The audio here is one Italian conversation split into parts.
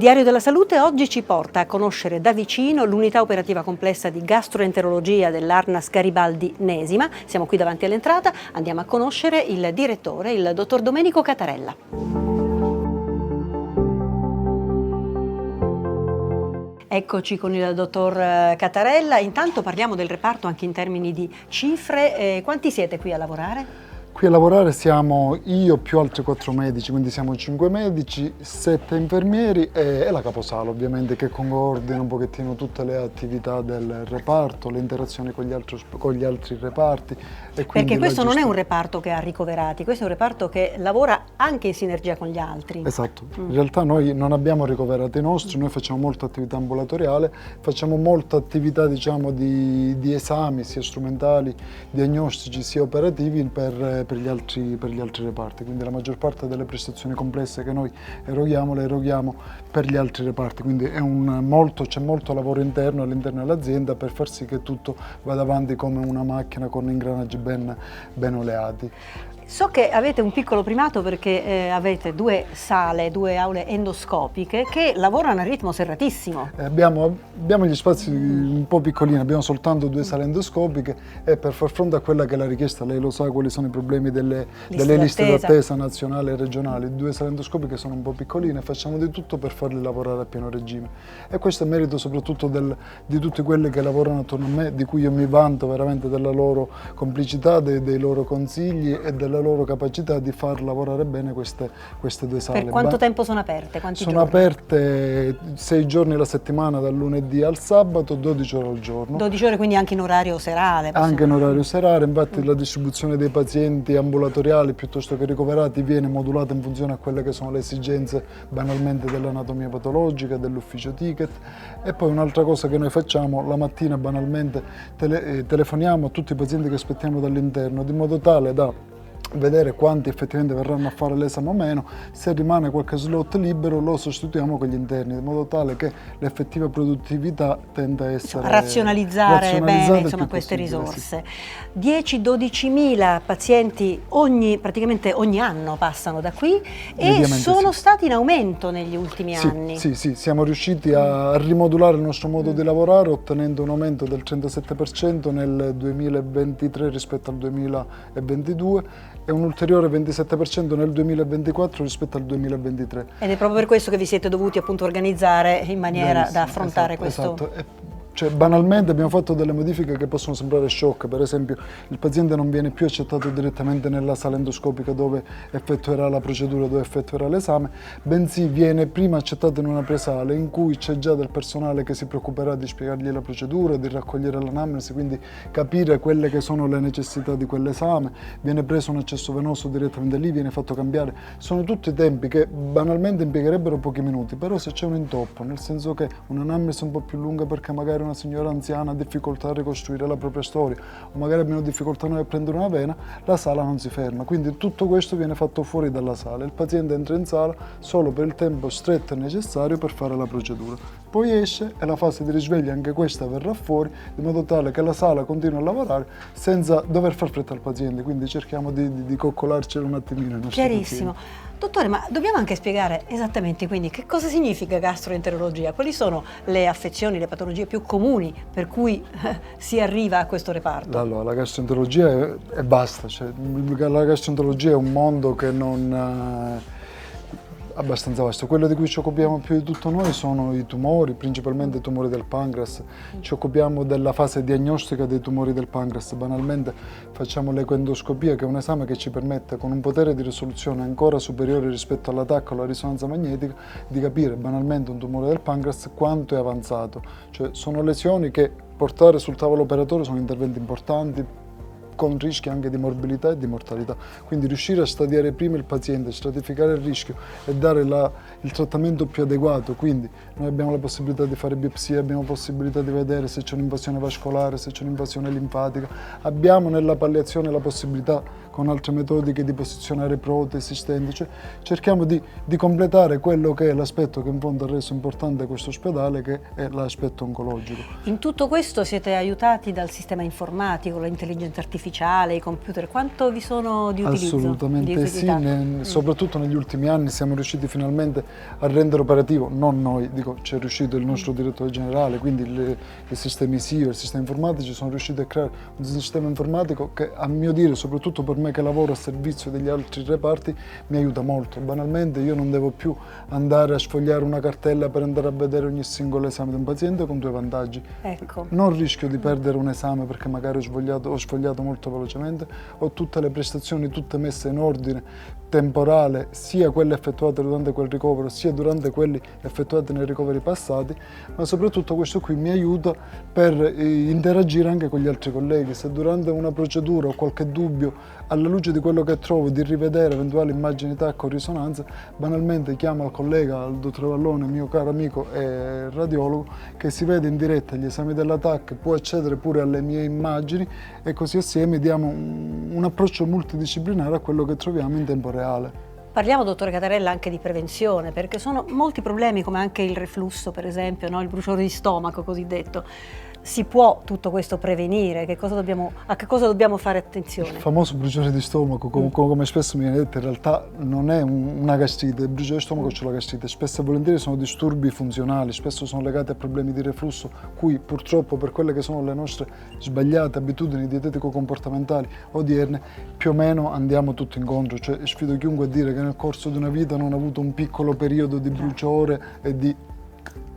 Diario della Salute oggi ci porta a conoscere da vicino l'unità operativa complessa di gastroenterologia dell'Arnas Garibaldi Nesima. Siamo qui davanti all'entrata, andiamo a conoscere il direttore, il dottor Domenico Catarella. Eccoci con il dottor Catarella. Intanto parliamo del reparto anche in termini di cifre. Quanti siete qui a lavorare? Qui a lavorare siamo io più altri 4 medici, quindi siamo 5 medici, 7 infermieri e la caposala ovviamente, che coordina un pochettino tutte le attività del reparto, le interazioni con gli altri reparti. E perché questo non è un reparto che ha ricoverati, questo è un reparto che lavora anche in sinergia con gli altri. Esatto, in realtà noi non abbiamo ricoverati i nostri, noi facciamo molta attività ambulatoriale, facciamo molta attività di esami sia strumentali, diagnostici sia operativi per gli altri reparti, quindi la maggior parte delle prestazioni complesse che noi eroghiamo le eroghiamo per gli altri reparti, quindi c'è molto lavoro interno all'interno dell'azienda per far sì che tutto vada avanti come una macchina con ingranaggi ben oleati. So che avete un piccolo primato perché avete 2 sale, 2 aule endoscopiche che lavorano a ritmo serratissimo. Abbiamo gli spazi un po' piccolini, abbiamo soltanto 2 sale endoscopiche e per far fronte a quella che è la richiesta, lei lo sa quali sono i problemi delle liste d'attesa nazionali e regionali, 2 sale endoscopiche sono un po' piccoline, facciamo di tutto per farli lavorare a pieno regime e questo è merito soprattutto di tutti quelli che lavorano attorno a me, di cui io mi vanto veramente della loro complicità, dei loro consigli e della loro capacità di far lavorare bene queste 2 sale. Per quanto tempo sono aperte? Sono aperte 6 giorni alla settimana, dal lunedì al sabato, 12 ore al giorno. 12 ore, quindi anche in orario serale? Anche in orario serale, infatti la distribuzione dei pazienti ambulatoriali piuttosto che ricoverati viene modulata in funzione a quelle che sono le esigenze banalmente dell'anatomia patologica, dell'ufficio ticket. E poi un'altra cosa che noi facciamo, la mattina banalmente telefoniamo a tutti i pazienti che aspettiamo dall'interno, di modo tale da vedere quanti effettivamente verranno a fare l'esame o meno, se rimane qualche slot libero lo sostituiamo con gli interni, in modo tale che l'effettiva produttività tenda a essere razionalizzare bene queste risorse. Sì. 10-12 mila pazienti praticamente ogni anno passano da qui e sono stati in aumento negli ultimi anni. Sì, siamo riusciti a rimodulare il nostro modo di lavorare ottenendo un aumento del 37% nel 2023 rispetto al 2022 e un ulteriore 27% nel 2024 rispetto al 2023. Ed è proprio per questo che vi siete dovuti appunto organizzare in maniera da affrontare questo. Esatto. Cioè, banalmente abbiamo fatto delle modifiche che possono sembrare shock, per esempio il paziente non viene più accettato direttamente nella sala endoscopica dove effettuerà la procedura, dove effettuerà l'esame, bensì viene prima accettato in una presale in cui c'è già del personale che si preoccuperà di spiegargli la procedura, di raccogliere l'anamnesi, quindi capire quelle che sono le necessità di quell'esame, viene preso un accesso venoso direttamente lì, viene fatto cambiare, sono tutti tempi che banalmente impiegherebbero pochi minuti, però se c'è un intoppo, nel senso che un'anamnesi un po' più lunga perché magari una signora anziana ha difficoltà a ricostruire la propria storia o magari abbiamo difficoltà noi a prendere una vena, la sala non si ferma, quindi tutto questo viene fatto fuori dalla sala, il paziente entra in sala solo per il tempo stretto e necessario per fare la procedura, poi esce e la fase di risveglio anche questa verrà fuori in modo tale che la sala continui a lavorare senza dover far fretta al paziente, quindi cerchiamo di coccolarci un attimino. Chiarissimo. Dottore, ma dobbiamo anche spiegare esattamente quindi che cosa significa gastroenterologia, quali sono le affezioni, le patologie più comuni per cui si arriva a questo reparto? Allora, la gastroenterologia è basta, cioè, la gastroenterologia è un mondo che non abbastanza vasto. Quello di cui ci occupiamo più di tutto noi sono i tumori, principalmente i tumori del pancreas. Ci occupiamo della fase diagnostica dei tumori del pancreas. Banalmente facciamo l'ecoendoscopia, che è un esame che ci permette, con un potere di risoluzione ancora superiore rispetto alla TAC o alla risonanza magnetica, di capire banalmente un tumore del pancreas quanto è avanzato. Cioè, sono lesioni che portare sul tavolo operatorio sono interventi importanti, con rischi anche di morbilità e di mortalità. Quindi riuscire a stadiare prima il paziente, stratificare il rischio e dare il trattamento più adeguato. Quindi noi abbiamo la possibilità di fare biopsie, abbiamo possibilità di vedere se c'è un'invasione vascolare, se c'è un'invasione linfatica. Abbiamo nella palliazione la possibilità, con altre metodiche di posizionare protesi, stendi, cioè cerchiamo di completare quello che è l'aspetto che in fondo ha reso importante questo ospedale, che è l'aspetto oncologico. In tutto questo siete aiutati dal sistema informatico, l'intelligenza artificiale, i computer, quanto vi sono di utilizzo? Assolutamente sì, soprattutto negli ultimi anni siamo riusciti finalmente a rendere operativo, non noi, dico, c'è riuscito il nostro direttore generale, quindi i sistemi SIO, i sistemi informatici sono riusciti a creare un sistema informatico che, a mio dire, soprattutto per me che lavoro a servizio degli altri reparti, mi aiuta molto. Banalmente io non devo più andare a sfogliare una cartella per andare a vedere ogni singolo esame di un paziente, con due vantaggi. Ecco. Non rischio di perdere un esame perché magari ho sfogliato molto velocemente, ho tutte le prestazioni tutte messe in ordine temporale, sia quelle effettuate durante quel ricovero, sia durante quelli effettuati nei ricoveri passati, ma soprattutto questo qui mi aiuta per interagire anche con gli altri colleghi. Se durante una procedura ho qualche dubbio, alla luce di quello che trovo, di rivedere eventuali immagini TAC o risonanza, banalmente chiamo al collega, al dottor Vallone, mio caro amico e radiologo, che si vede in diretta gli esami della TAC, può accedere pure alle mie immagini, e così assieme diamo un approccio multidisciplinare a quello che troviamo in tempo reale. Parliamo, dottore Catarella, anche di prevenzione, perché sono molti problemi, come anche il reflusso, per esempio, no? Il bruciore di stomaco cosiddetto. Si può tutto questo prevenire? A che cosa dobbiamo fare attenzione? Il famoso bruciore di stomaco, come spesso mi viene detto, in realtà non è una gastrite. Il bruciore di stomaco c'è la gastrite. Spesso e volentieri sono disturbi funzionali, spesso sono legati a problemi di reflusso, cui purtroppo, per quelle che sono le nostre sbagliate abitudini dietetico-comportamentali odierne, più o meno andiamo tutti incontro. Cioè, sfido chiunque a dire che nel corso di una vita non ha avuto un piccolo periodo di bruciore e di,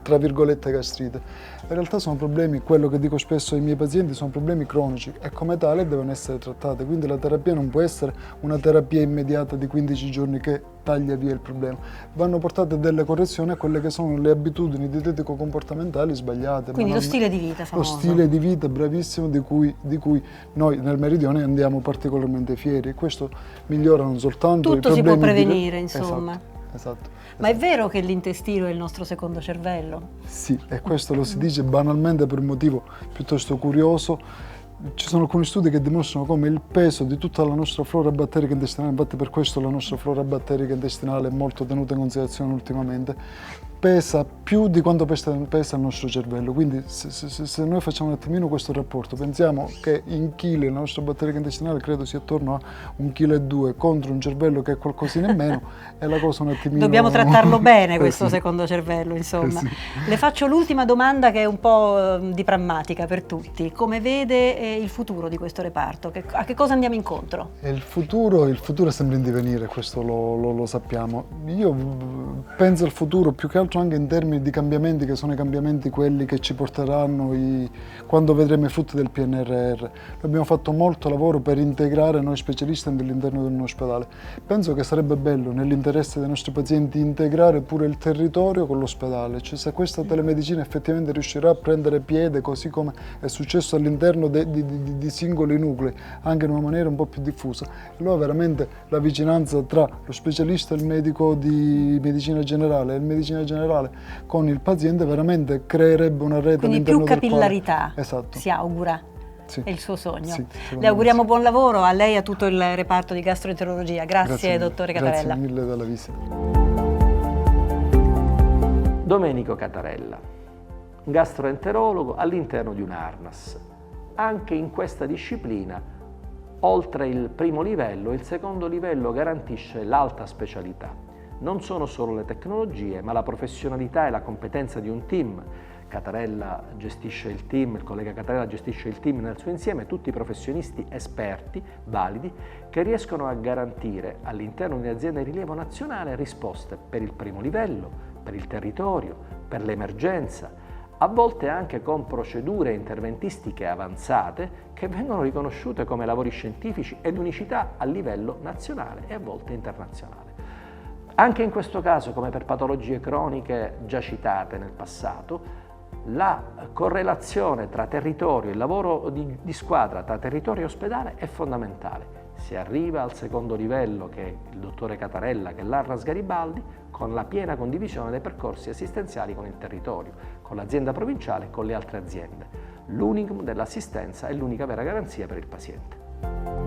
tra virgolette, gastrite. In realtà sono problemi, quello che dico spesso ai miei pazienti, sono problemi cronici e come tale devono essere trattati. Quindi la terapia non può essere una terapia immediata di 15 giorni che taglia via il problema. Vanno portate delle correzioni a quelle che sono le abitudini dietetico-comportamentali sbagliate. Quindi lo stile di vita famoso. Lo stile di vita, bravissimo, di cui noi nel Meridione andiamo particolarmente fieri. E questo migliora non soltanto tutto i problemi. Si può prevenire, insomma. Esatto. Ma è vero che l'intestino è il nostro secondo cervello? Sì, e questo lo si dice banalmente per un motivo piuttosto curioso. Ci sono alcuni studi che dimostrano come il peso di tutta la nostra flora batterica intestinale, infatti per questo la nostra flora batterica intestinale è molto tenuta in considerazione ultimamente, pesa più di quanto pesa il nostro cervello. Quindi se noi facciamo un attimino questo rapporto, pensiamo che in chili la nostra batterica intestinale credo sia attorno a 1,2 kg contro un cervello che è qualcosina in meno, è la cosa un attimino... Dobbiamo trattarlo bene questo sì. Secondo cervello, insomma. Sì. Le faccio l'ultima domanda, che è un po' di prammatica per tutti. Come vede il futuro di questo reparto? A che cosa andiamo incontro? Il futuro è sempre in divenire, questo lo sappiamo. Io penso al futuro più che altro anche in termini di cambiamenti, che sono i cambiamenti quelli che ci porteranno quando vedremo i frutti del PNRR. Noi abbiamo fatto molto lavoro per integrare noi specialisti all'interno dell'ospedale. Penso che sarebbe bello, nell'interesse dei nostri pazienti, integrare pure il territorio con l'ospedale. Cioè, se questa telemedicina effettivamente riuscirà a prendere piede, così come è successo all'interno di singoli nuclei, anche in una maniera un po' più diffusa, allora veramente la vicinanza tra lo specialista e il medico di medicina generale e il medicina generale con il paziente veramente creerebbe una rete. Quindi all'interno più capillarità, esatto. Si augura. Sì. È il suo sogno. Sì, le auguriamo buon lavoro a lei e a tutto il reparto di gastroenterologia. Grazie dottore Catarella. Grazie mille della visita. Domenico Catarella, gastroenterologo all'interno di un ARNAS. Anche in questa disciplina, oltre il primo livello, il secondo livello garantisce l'alta specialità. Non sono solo le tecnologie, ma la professionalità e la competenza di un team. Catarella gestisce il team, il collega Catarella gestisce il team nel suo insieme, tutti professionisti esperti, validi, che riescono a garantire all'interno di un'azienda di rilievo nazionale risposte per il primo livello, per il territorio, per l'emergenza, a volte anche con procedure interventistiche avanzate che vengono riconosciute come lavori scientifici ed unicità a livello nazionale e a volte internazionale. Anche in questo caso, come per patologie croniche già citate nel passato, la correlazione tra territorio, il lavoro di squadra tra territorio e ospedale è fondamentale. Si arriva al secondo livello, che è il dottore Catarella, che è l'ARNAS Garibaldi, con la piena condivisione dei percorsi assistenziali con il territorio, con l'azienda provinciale e con le altre aziende. L'unicum dell'assistenza è l'unica vera garanzia per il paziente.